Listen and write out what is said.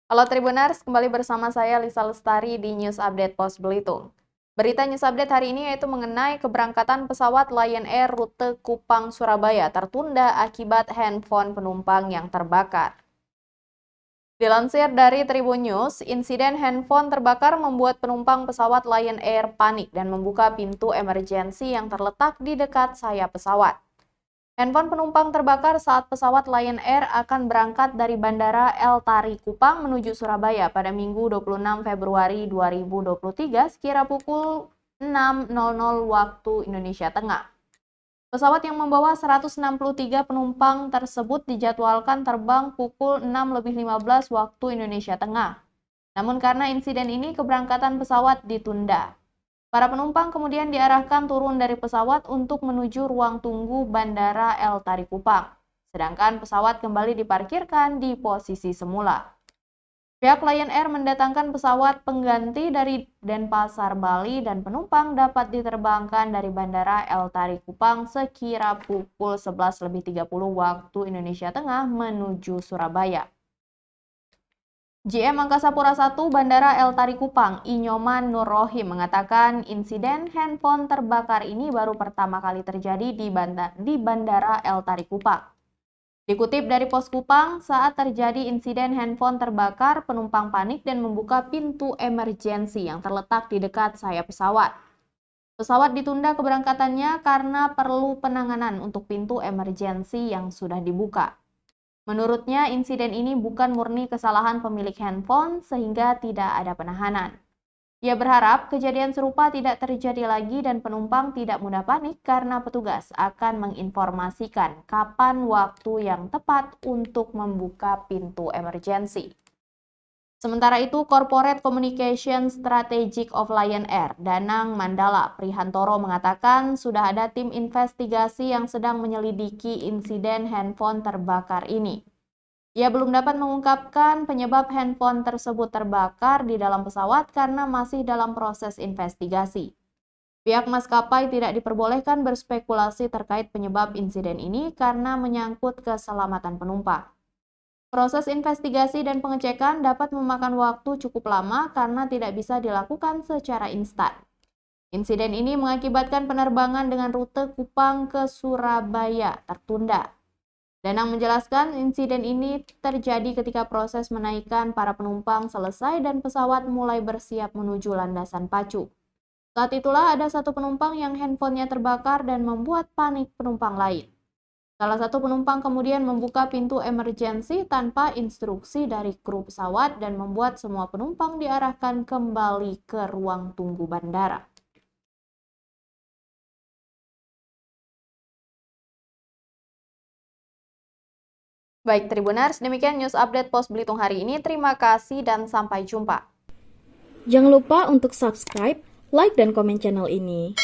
Halo Tribuners, kembali bersama saya Lisa Lestari di News Update Pos Belitung. Berita News Update hari ini yaitu mengenai keberangkatan pesawat Lion Air rute Kupang Surabaya tertunda akibat handphone penumpang yang terbakar. Dilansir dari Tribun News, insiden handphone terbakar membuat penumpang pesawat Lion Air panik dan membuka pintu emergensi yang terletak di dekat sayap pesawat. Handphone penumpang terbakar saat pesawat Lion Air akan berangkat dari Bandara El Tari Kupang menuju Surabaya pada Minggu 26 Februari 2023 sekira pukul 6.00 waktu Indonesia Tengah. Pesawat yang membawa 163 penumpang tersebut dijadwalkan terbang pukul 6.15 waktu Indonesia Tengah. Namun karena insiden ini keberangkatan pesawat ditunda. Para penumpang kemudian diarahkan turun dari pesawat untuk menuju ruang tunggu Bandara El Tari Kupang. Sedangkan pesawat kembali diparkirkan di posisi semula. Pihak Lion Air mendatangkan pesawat pengganti dari Denpasar, Bali dan penumpang dapat diterbangkan dari Bandara El Tari Kupang sekira pukul 11.30 waktu Indonesia Tengah menuju Surabaya. GM Angkasa Pura I Bandara El Tari Kupang, Inyoman Nur Rohim mengatakan insiden handphone terbakar ini baru pertama kali terjadi di Bandara El Tari Kupang. Dikutip dari Pos Kupang, saat terjadi insiden handphone terbakar, penumpang panik dan membuka pintu emergensi yang terletak di dekat sayap pesawat. Pesawat ditunda keberangkatannya karena perlu penanganan untuk pintu emergensi yang sudah dibuka. Menurutnya, insiden ini bukan murni kesalahan pemilik handphone sehingga tidak ada penahanan. Ia berharap kejadian serupa tidak terjadi lagi dan penumpang tidak mudah panik karena petugas akan menginformasikan kapan waktu yang tepat untuk membuka pintu emergensi. Sementara itu, Corporate Communication Strategic of Lion Air, Danang Mandala Prihantoro mengatakan sudah ada tim investigasi yang sedang menyelidiki insiden handphone terbakar ini. Ia belum dapat mengungkapkan penyebab handphone tersebut terbakar di dalam pesawat karena masih dalam proses investigasi. Pihak maskapai tidak diperbolehkan berspekulasi terkait penyebab insiden ini karena menyangkut keselamatan penumpang. Proses investigasi dan pengecekan dapat memakan waktu cukup lama karena tidak bisa dilakukan secara instan. Insiden ini mengakibatkan penerbangan dengan rute Kupang ke Surabaya tertunda. Danang menjelaskan insiden ini terjadi ketika proses menaikkan para penumpang selesai dan pesawat mulai bersiap menuju landasan pacu. Saat itulah ada satu penumpang yang handphonenya terbakar dan membuat panik penumpang lain. Salah satu penumpang kemudian membuka pintu emergensi tanpa instruksi dari kru pesawat dan membuat semua penumpang diarahkan kembali ke ruang tunggu bandara. Baik Tribuners, demikian news update Pos Belitung hari ini. Terima kasih dan sampai jumpa. Jangan lupa untuk subscribe, like, dan komen channel ini.